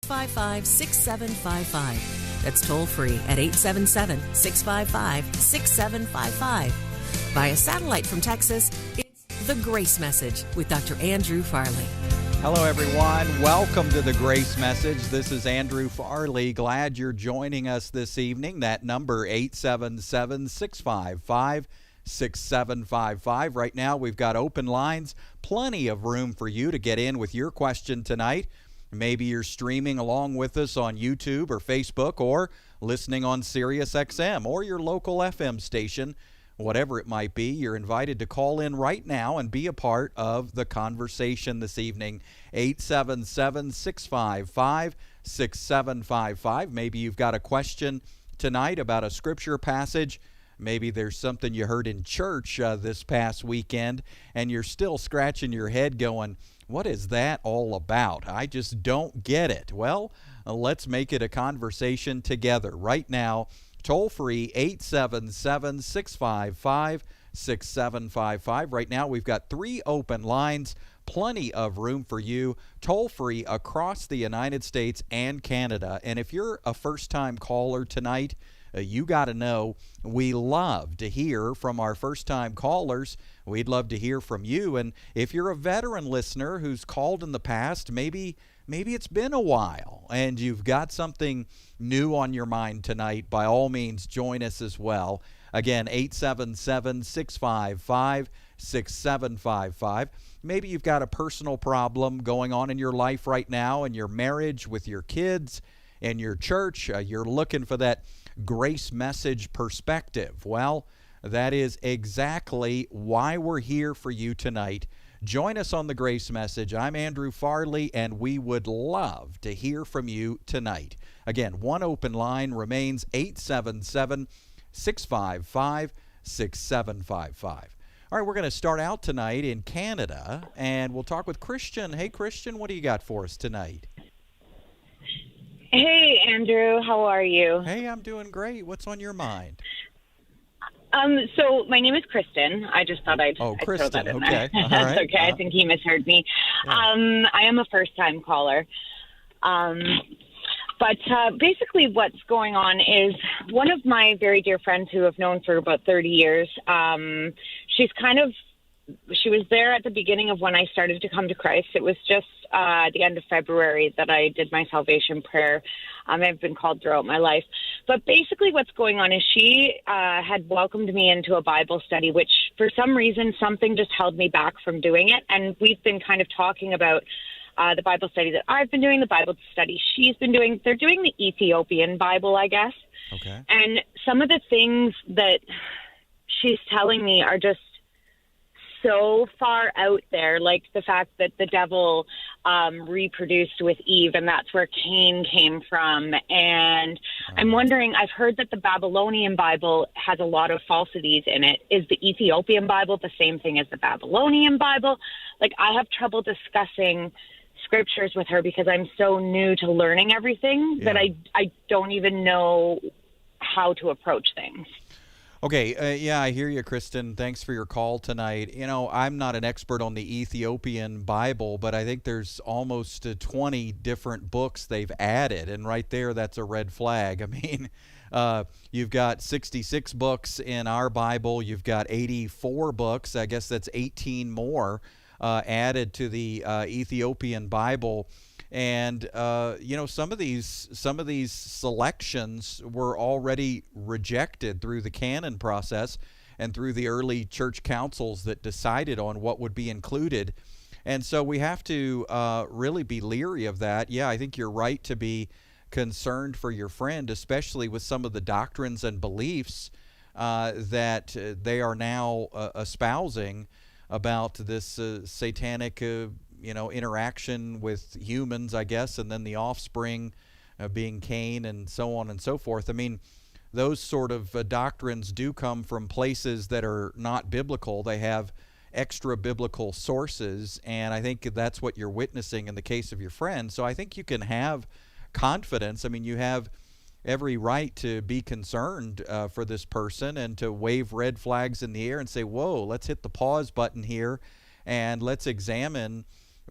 877-655-6755. That's toll free at 877-655-6755. Via satellite from Texas, it's The Grace Message with Dr. Andrew Farley. Hello, everyone. Welcome to The Grace Message. This is Andrew Farley. Glad you're joining us this evening. That number, 877-655-6755. Right now, we've got open lines. Plenty of room for you to get in with your question tonight. Maybe you're streaming along with us on YouTube or Facebook, or listening on Sirius XM or your local FM station. Whatever it might be, you're invited to call in right now and be a part of the conversation this evening. 877-655-6755. Maybe you've got a question tonight about a scripture passage. Maybe there's something you heard in church this past weekend, and you're still scratching your head going, what is that all about? I just don't get it. Well, let's make it a conversation together right now. Toll free, 877-655-6755. Right now, we've got 3 open lines, plenty of room for you. Toll free across the United States and Canada. And if you're a first-time caller tonight, you got to know we love to hear from our first-time callers. We'd love to hear from you. And if you're a veteran listener who's called in the past, maybe it's been a while and you've got something new on your mind tonight, by all means, join us as well. Again, 877-655-6755. Maybe you've got a personal problem going on in your life right now, in your marriage, with your kids, in your church. You're looking for that grace message perspective. Well, that is exactly why we're here for you tonight. Join us on the Grace Message. I'm Andrew Farley, and we would love to hear from you tonight. Again, one open line remains, 877-655-6755. All right, we're going to start out tonight in Canada, and we'll talk with Christian. Hey, Christian, what do you got for us tonight? Hey, Andrew. How are you? Hey, I'm doing great. What's on your mind? So my name is Kristen. I just thought I'd throw that in there. All That's right. okay. I think he misheard me. Yeah. I am a first-time caller. But basically what's going on is one of my very dear friends who I've known for about 30 years, she was there at the beginning of when I started to come to Christ. It was just the end of February that I did my salvation prayer. I've been called throughout my life. But basically what's going on is she had welcomed me into a Bible study, which for some reason, something just held me back from doing it. And we've been kind of talking about the Bible study that I've been doing, the Bible study she's been doing. They're doing the Ethiopian Bible, I guess. Okay. And some of the things that she's telling me are just so far out there, like the fact that the devil reproduced with Eve, and that's where Cain came from. And I'm wondering, I've heard that the Babylonian Bible has a lot of falsities in it. Is the Ethiopian Bible the same thing as the Babylonian Bible? Like, I have trouble discussing scriptures with her because I'm so new to learning everything that I don't even know how to approach things. Okay, yeah, I hear you, Kristen. Thanks for your call tonight. You know, I'm not an expert on the Ethiopian Bible, but I think there's almost 20 different books they've added, and right there, that's a red flag. I mean, you've got 66 books in our Bible. You've got 84 books. I guess that's 18 more added to the Ethiopian Bible. And some of these selections were already rejected through the canon process and through the early church councils that decided on what would be included. And so we have to really be leery of that. Yeah, I think you're right to be concerned for your friend, especially with some of the doctrines and beliefs that they are now espousing about this satanic interaction with humans, I guess, and then the offspring being Cain and so on and so forth. I mean, those sort of doctrines do come from places that are not biblical. They have extra biblical sources, and I think that's what you're witnessing in the case of your friend. So I think you can have confidence. I mean, you have every right to be concerned for this person and to wave red flags in the air and say, whoa, let's hit the pause button here and let's examine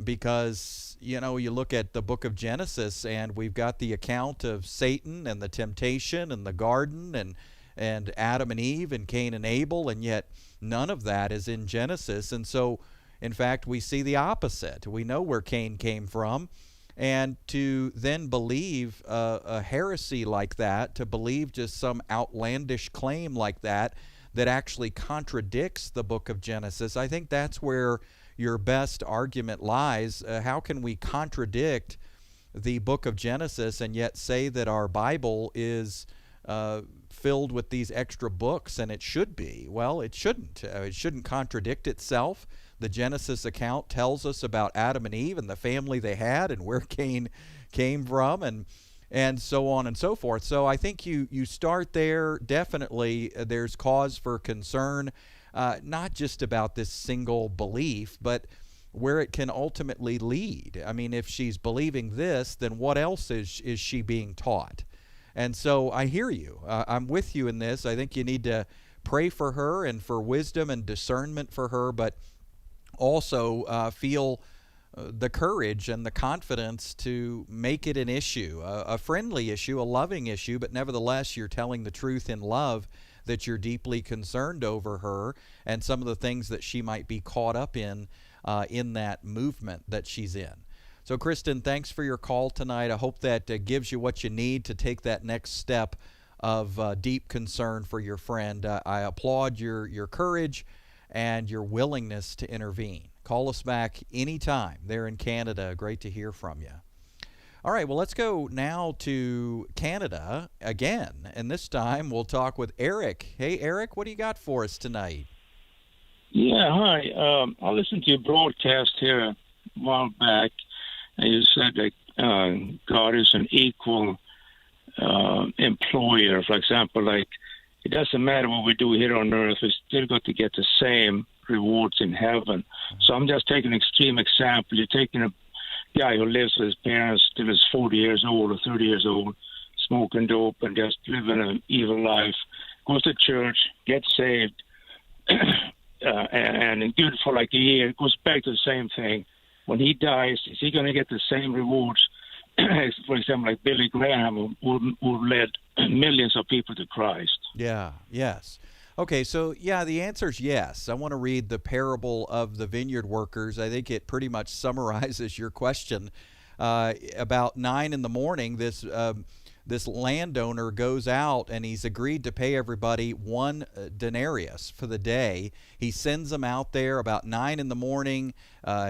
because, you know, you look at the book of Genesis and we've got the account of Satan and the temptation and the garden and Adam and Eve and Cain and Abel, and yet none of that is in Genesis. And so, in fact, we see the opposite. We know where Cain came from, and to then believe a heresy like that, to believe just some outlandish claim like that actually contradicts the book of Genesis, I think that's where your best argument lies. How can we contradict the book of Genesis and yet say that our Bible is filled with these extra books, and it should be? Well, it shouldn't. It shouldn't contradict itself. The Genesis account tells us about Adam and Eve and the family they had and where Cain came from, and so on and so forth. So I think you start there. Definitely there's cause for concern, not just about this single belief, but where it can ultimately lead. I mean, if she's believing this, then what else is she being taught? And so I hear you. I'm with you in this. I think you need to pray for her and for wisdom and discernment for her, but also feel the courage and the confidence to make it an issue, a friendly issue, a loving issue, but nevertheless you're telling the truth in love, that you're deeply concerned over her and some of the things that she might be caught up in that movement that she's in. So, Kristen, thanks for your call tonight. I hope that gives you what you need to take that next step of deep concern for your friend. I applaud your courage and your willingness to intervene. Call us back anytime there in Canada. Great to hear from you. All right, well, let's go now to Canada again, and this time we'll talk with Eric. Hey, Eric, what do you got for us tonight? Yeah, hi. I listened to your broadcast here a while back, and you said that God is an equal employer. For example, like, it doesn't matter what we do here on earth, we still got to get the same rewards in heaven. So I'm just taking an extreme example. You're taking a guy who lives with his parents till he's 40 years old or 30 years old, smoking dope and just living an evil life, goes to church, gets saved, and good for like a year, goes back to the same thing. When he dies, is he going to get the same rewards? For example, like Billy Graham, who led millions of people to Christ. Yeah, yes. Okay, so yeah, the answer is yes. I want to read the parable of the vineyard workers. I think it pretty much summarizes your question. About 9 in the morning, this landowner goes out and he's agreed to pay everybody 1 denarius for the day. He sends them out there about 9 in the morning.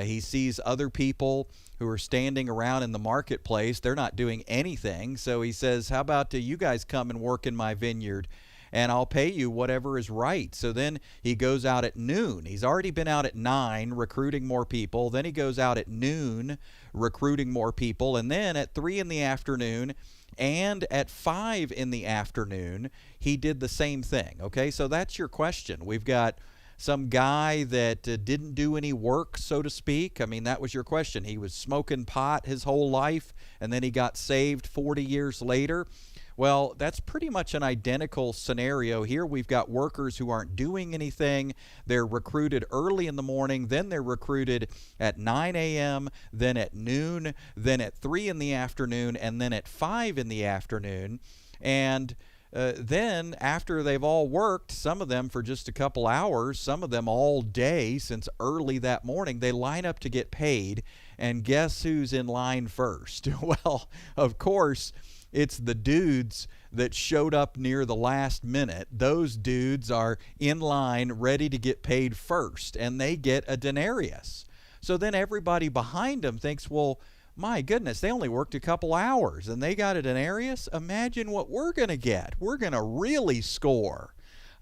He sees other people who are standing around in the marketplace. They're not doing anything. So he says, how about you guys come and work in my vineyard, and I'll pay you whatever is right. So then he goes out at noon. He's already been out at 9 recruiting more people. Then he goes out at noon recruiting more people. And then at 3 in the afternoon and at 5 in the afternoon, he did the same thing. Okay, so that's your question. We've got some guy that didn't do any work, so to speak. I mean, that was your question. He was smoking pot his whole life, and then he got saved 40 years later. Well, that's pretty much an identical scenario here. We've got workers who aren't doing anything. They're recruited early in the morning, then they're recruited at 9 a.m., then at noon, then at 3 in the afternoon, and then at 5 in the afternoon. And then after they've all worked, some of them for just a couple hours, some of them all day since early that morning, they line up to get paid. And guess who's in line first? Well, of course, it's the dudes that showed up near the last minute. Those dudes are in line ready to get paid first, and they get a denarius. So then everybody behind them thinks, well, my goodness, they only worked a couple hours and they got a denarius. Imagine what we're going to get. We're going to really score.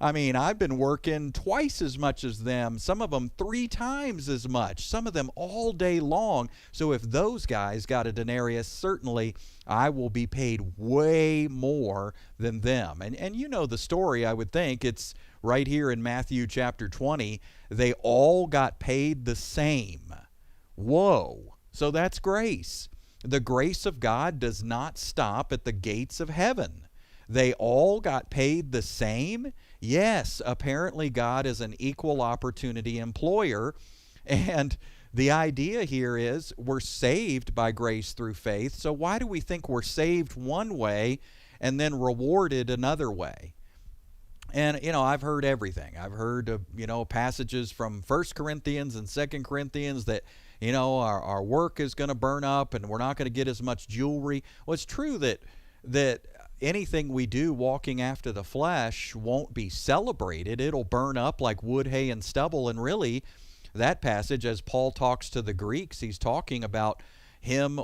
I mean, I've been working twice as much as them, some of them 3 times as much, some of them all day long. So if those guys got a denarius, certainly I will be paid way more than them. And you know the story, I would think. It's right here in Matthew chapter 20. They all got paid the same. Whoa. So that's grace. The grace of God does not stop at the gates of heaven. They all got paid the same? Yes, apparently God is an equal opportunity employer, and the idea here is we're saved by grace through faith. So why do we think we're saved one way and then rewarded another way? And, I've heard everything. I've heard, passages from 1 Corinthians and 2 Corinthians that, our work is going to burn up and we're not going to get as much jewelry. Well, it's true that anything we do walking after the flesh won't be celebrated. It'll burn up like wood, hay, and stubble. And really, that passage, as Paul talks to the Greeks, he's talking about him,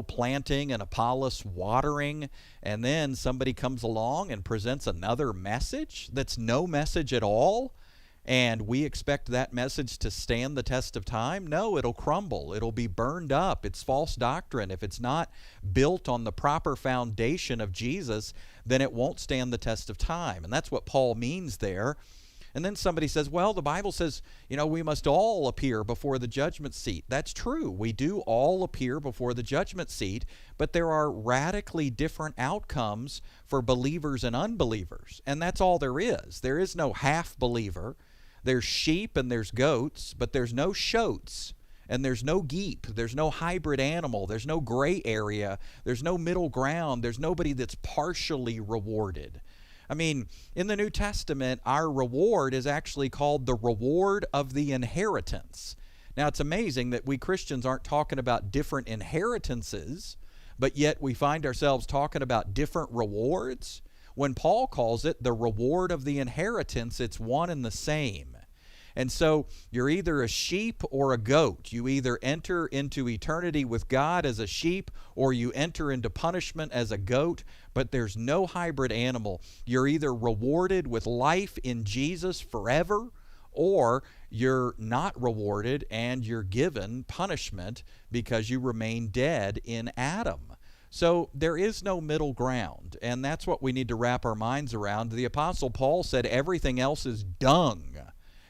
planting and Apollos watering, and then somebody comes along and presents another message that's no message at all, and we expect that message to stand the test of time. No, it'll crumble. It'll be burned up. It's false doctrine. If it's not built on the proper foundation of Jesus, then it won't stand the test of time. And that's what Paul means there. And then somebody says, well, the Bible says, we must all appear before the judgment seat. That's true. We do all appear before the judgment seat, but there are radically different outcomes for believers and unbelievers. And that's all there is. There is no half believer. There's sheep and there's goats, but there's no shoats. And there's no geep. There's no hybrid animal. There's no gray area. There's no middle ground. There's nobody that's partially rewarded. I mean, in the New Testament, our reward is actually called the reward of the inheritance. Now, it's amazing that we Christians aren't talking about different inheritances, but yet we find ourselves talking about different rewards. When Paul calls it the reward of the inheritance, it's one and the same. And so you're either a sheep or a goat. You either enter into eternity with God as a sheep or you enter into punishment as a goat, but there's no hybrid animal. You're either rewarded with life in Jesus forever or you're not rewarded and you're given punishment because you remain dead in Adam. So there is no middle ground, and that's what we need to wrap our minds around. The Apostle Paul said everything else is dung.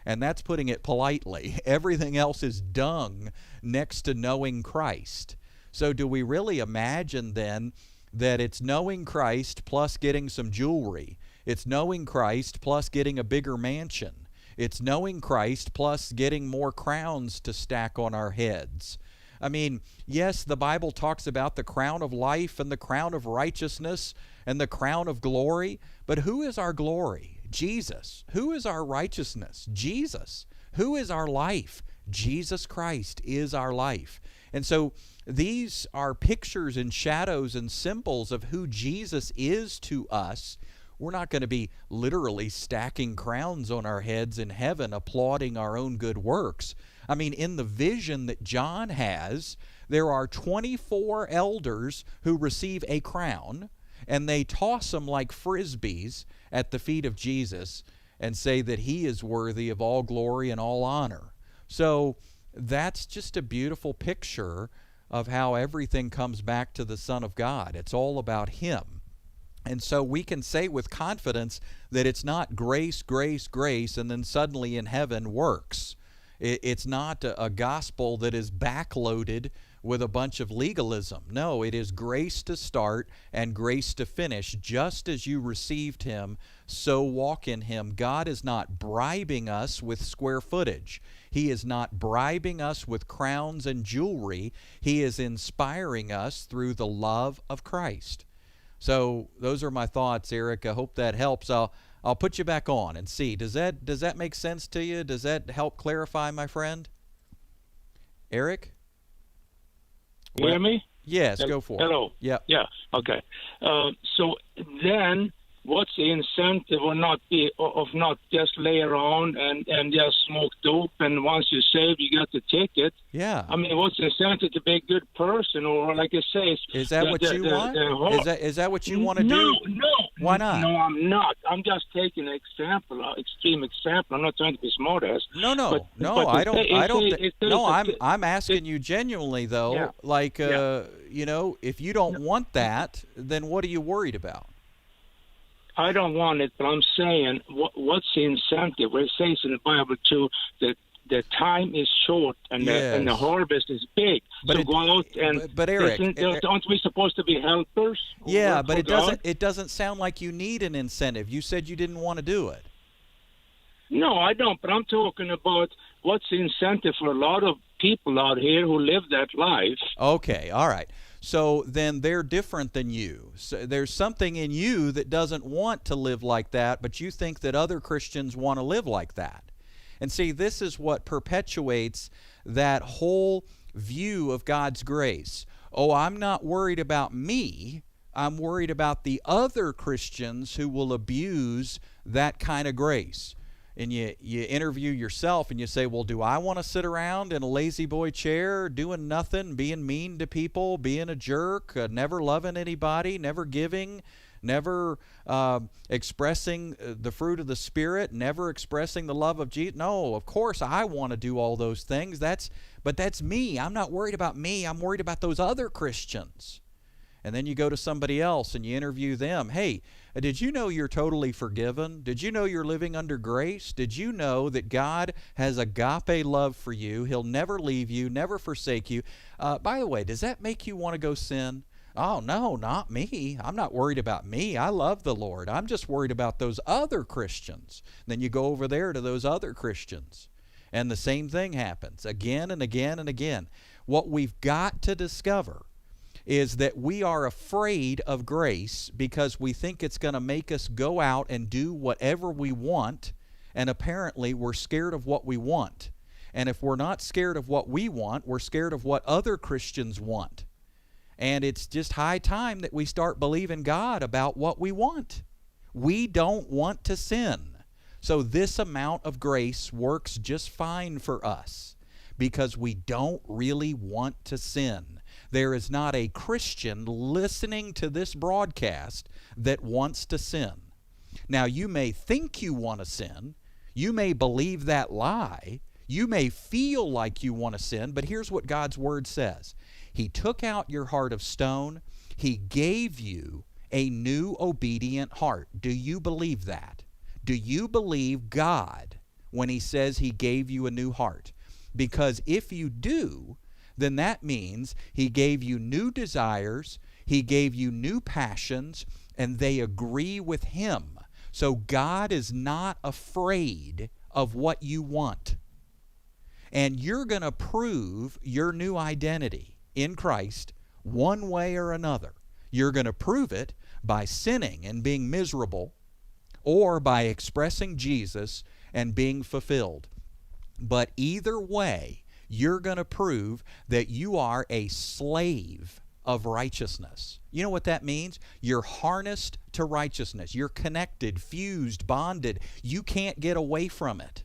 And that's putting it politely. Everything else is dung next to knowing Christ. So do we really imagine then that it's knowing Christ plus getting some jewelry? It's knowing Christ plus getting a bigger mansion. It's knowing Christ plus getting more crowns to stack on our heads. I mean, yes, the Bible talks about the crown of life and the crown of righteousness and the crown of glory, but who is our glory? Jesus. Who is our righteousness? Jesus. Who is our life? Jesus Christ is our life. And so these are pictures and shadows and symbols of who Jesus is to us. We're not going to be literally stacking crowns on our heads in heaven, applauding our own good works. I mean, in the vision that John has, there are 24 elders who receive a crown, and they toss them like frisbees at the feet of Jesus and say that he is worthy of all glory and all honor. So that's just a beautiful picture of how everything comes back to the Son of God. It's all about him. And so we can say with confidence that it's not grace, grace, grace, and then suddenly in heaven works. It's not a gospel that is backloaded with a bunch of legalism. No, it is grace to start and grace to finish. Just as you received him, so walk in him. God is not bribing us with square footage. He is not bribing us with crowns and jewelry. He is inspiring us through the love of Christ. So those are my thoughts, Eric. I hope that helps. I'll put you back on and see. Does that make sense to you? Does that help clarify, my friend? Eric? You hear me? Yes, go for it. Hello. Yeah. Yeah. Okay. So then, what's the incentive of not just lay around and just smoke dope, and once you're saved, you got the ticket? Yeah. I mean, what's the incentive to be a good person, or like I say, is that what you want? Is that what you want to do? No. Why not? No, I'm not. I'm just taking an example, extreme example. I'm not trying to be smart ass. No. I'm asking you genuinely though. Yeah. Like, if you don't want that, then what are you worried about? I don't want it, but I'm saying, what's the incentive? Well, it says in the Bible too that the time is short and the harvest is big. But so go out and. But Eric, aren't we supposed to be helpers? Yeah, but it doesn't sound like you need an incentive. You said you didn't want to do it. No, I don't. But I'm talking about what's the incentive for a lot of people out here who live that life. Okay, all right. So then they're different than you. So there's something in you that doesn't want to live like that, but you think that other Christians want to live like that. And see, this is what perpetuates that whole view of God's grace. Oh, I'm not worried about me. I'm worried about the other Christians who will abuse that kind of grace. And you interview yourself and you say, well, do I want to sit around in a lazy boy chair doing nothing, being mean to people, being a jerk, never loving anybody, never giving, never expressing the fruit of the Spirit, never expressing the love of Jesus? No, of course I want to do all those things. But that's me. I'm not worried about me. I'm worried about those other Christians. And then you go to somebody else and you interview them. Hey, did you know you're totally forgiven? Did you know you're living under grace? Did you know that God has agape love for you? He'll never leave you, never forsake you. By the way, does that make you want to go sin? Oh, no, not me. I'm not worried about me. I love the Lord. I'm just worried about those other Christians. Then you go over there to those other Christians, and the same thing happens again and again and again. What we've got to discover is that we are afraid of grace because we think it's going to make us go out and do whatever we want, and apparently we're scared of what we want. And if we're not scared of what we want, we're scared of what other Christians want. And it's just high time that we start believing God about what we want. We don't want to sin. So this amount of grace works just fine for us because we don't really want to sin. There is not a Christian listening to this broadcast that wants to sin. Now, you may think you want to sin. You may believe that lie. You may feel like you want to sin, but here's what God's Word says. He took out your heart of stone. He gave you a new obedient heart. Do you believe that? Do you believe God when He says He gave you a new heart? Because if you do, then that means He gave you new desires, He gave you new passions, and they agree with Him. So God is not afraid of what you want. And you're going to prove your new identity in Christ one way or another. You're going to prove it by sinning and being miserable, or by expressing Jesus and being fulfilled. But either way, you're going to prove that you are a slave of righteousness. You know what that means? You're harnessed to righteousness. You're connected, fused, bonded. You can't get away from it.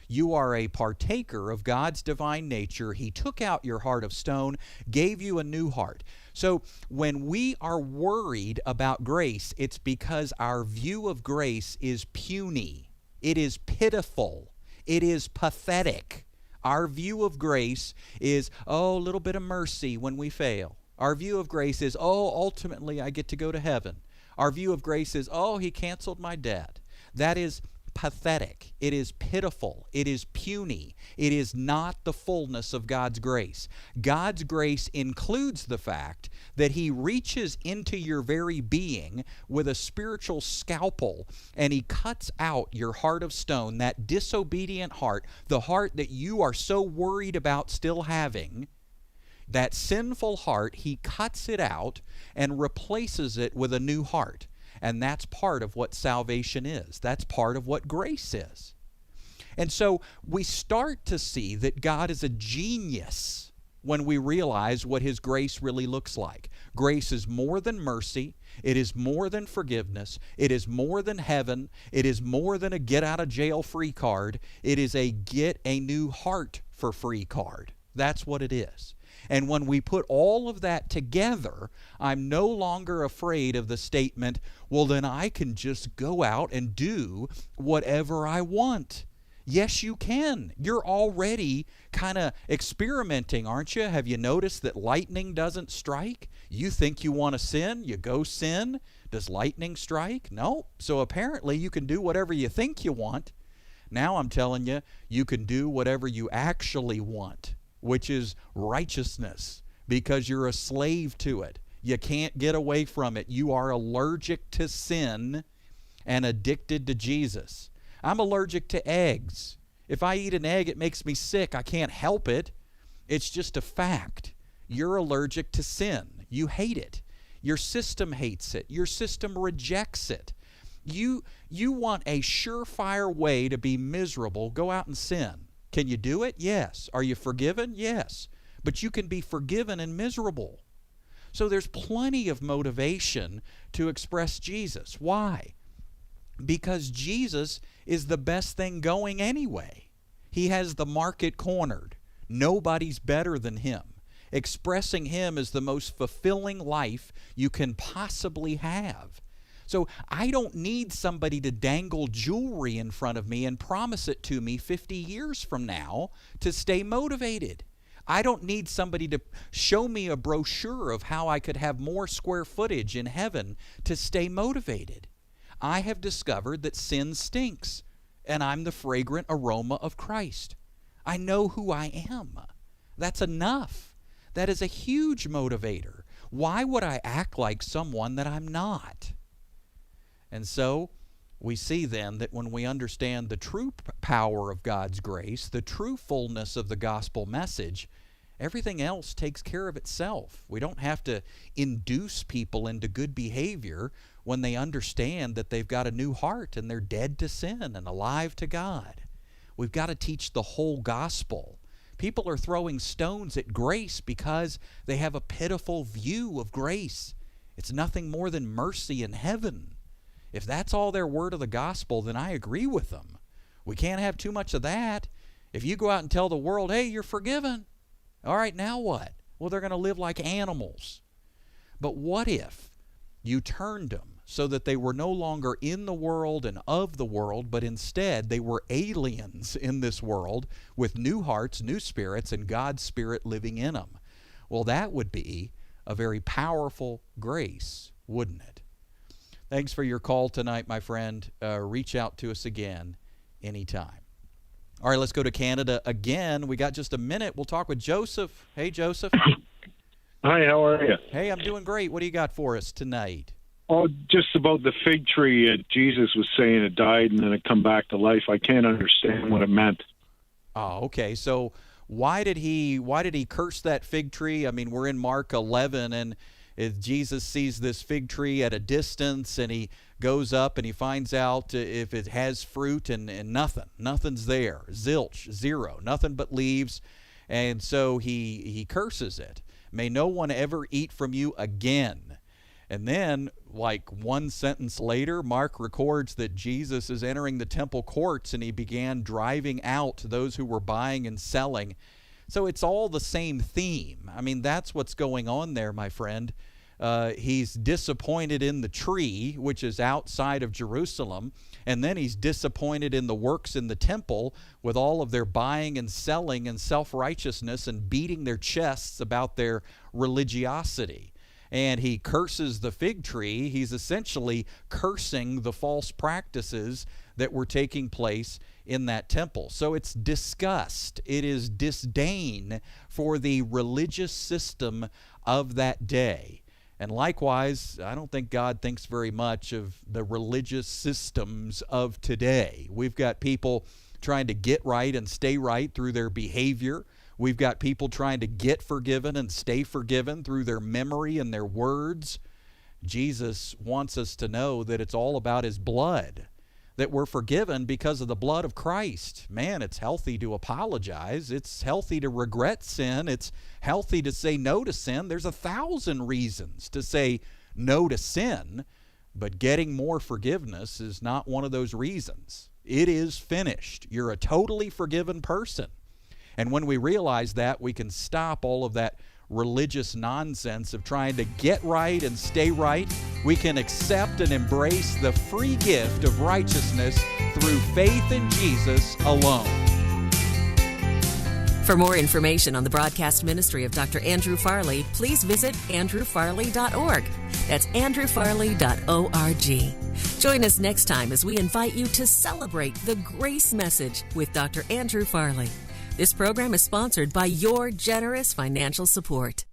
You are a partaker of God's divine nature. He took out your heart of stone, gave you a new heart. So when we are worried about grace, it's because our view of grace is puny. It is pitiful. It is pathetic. Our view of grace is, oh, a little bit of mercy when we fail. Our view of grace is, oh, ultimately I get to go to heaven. Our view of grace is, oh, He canceled my debt. That is pathetic. It is pitiful. It is puny. It is not the fullness of God's grace. God's grace includes the fact that He reaches into your very being with a spiritual scalpel and He cuts out your heart of stone, that disobedient heart, the heart that you are so worried about still having. That sinful heart, He cuts it out and replaces it with a new heart. And that's part of what salvation is. That's part of what grace is. And so we start to see that God is a genius when we realize what His grace really looks like. Grace is more than mercy. It is more than forgiveness. It is more than heaven. It is more than a get-out-of-jail-free card. It is a get-a-new-heart-for-free card. That's what it is. And when we put all of that together, I'm no longer afraid of the statement, well, then I can just go out and do whatever I want. Yes, you can. You're already kind of experimenting, aren't you? Have you noticed that lightning doesn't strike? You think you want to sin, you go sin. Does lightning strike? No. So apparently you can do whatever you think you want. Now I'm telling you, you can do whatever you actually want, which is righteousness, because you're a slave to it. You can't get away from it. You are allergic to sin and addicted to Jesus. I'm allergic to eggs. If I eat an egg, it makes me sick. I can't help it. It's just a fact. You're allergic to sin. You hate it. Your system hates it. Your system rejects it. You want a surefire way to be miserable. Go out and sin. Can you do it? Yes. Are you forgiven? Yes. But you can be forgiven and miserable. So there's plenty of motivation to express Jesus. Why? Because Jesus is the best thing going anyway. He has the market cornered. Nobody's better than him. Expressing him is the most fulfilling life you can possibly have. So I don't need somebody to dangle jewelry in front of me and promise it to me 50 years from now to stay motivated. I don't need somebody to show me a brochure of how I could have more square footage in heaven to stay motivated. I have discovered that sin stinks, and I'm the fragrant aroma of Christ. I know who I am. That's enough. That is a huge motivator. Why would I act like someone that I'm not? And so we see then that when we understand the true power of God's grace, the true fullness of the gospel message, everything else takes care of itself. We don't have to induce people into good behavior when they understand that they've got a new heart and they're dead to sin and alive to God. We've got to teach the whole gospel. People are throwing stones at grace because they have a pitiful view of grace. It's nothing more than mercy in heaven. If that's all their word of the gospel, then I agree with them. We can't have too much of that. If you go out and tell the world, hey, you're forgiven, all right, now what? Well, they're going to live like animals. But what if you turned them so that they were no longer in the world and of the world, but instead they were aliens in this world with new hearts, new spirits, and God's Spirit living in them? Well, that would be a very powerful grace, wouldn't it? Thanks for your call tonight, my friend. Reach out to us again anytime. All right, let's go to Canada again. We got just a minute. We'll talk with Joseph. Hey, Joseph. Hi, how are you? Hey, I'm doing great. What do you got for us tonight? Oh, just about the fig tree. Jesus was saying it died and then it come back to life. I can't understand what it meant. Oh, okay. So why did he curse that fig tree? I mean, we're in Mark 11, and Jesus sees this fig tree at a distance, and he goes up and he finds out if it has fruit, and nothing's there. Zilch, zero, nothing but leaves. And so he curses it. May no one ever eat from you again. And then, like one sentence later, Mark records that Jesus is entering the temple courts, and he began driving out those who were buying and selling. So it's all the same theme. I mean, that's what's going on there, my friend. He's disappointed in the tree, which is outside of Jerusalem, and then he's disappointed in the works in the temple with all of their buying and selling and self-righteousness and beating their chests about their religiosity. And he curses the fig tree. He's essentially cursing the false practices that were taking place in that temple. So it's disgust. It is disdain for the religious system of that day. And likewise, I don't think God thinks very much of the religious systems of today. We've got people trying to get right and stay right through their behavior. We've got people trying to get forgiven and stay forgiven through their memory and their words. Jesus wants us to know that it's all about his blood, that we're forgiven because of the blood of Christ. Man, it's healthy to apologize. It's healthy to regret sin. It's healthy to say no to sin. There's 1,000 reasons to say no to sin, but getting more forgiveness is not one of those reasons. It is finished. You're a totally forgiven person. And when we realize that, we can stop all of that religious nonsense of trying to get right and stay right. We can accept and embrace the free gift of righteousness through faith in Jesus alone. For more information on the broadcast ministry of Dr. Andrew Farley, please visit andrewfarley.org. That's andrewfarley.org. Join us next time as we invite you to celebrate the grace message with Dr. Andrew Farley. This program is sponsored by your generous financial support.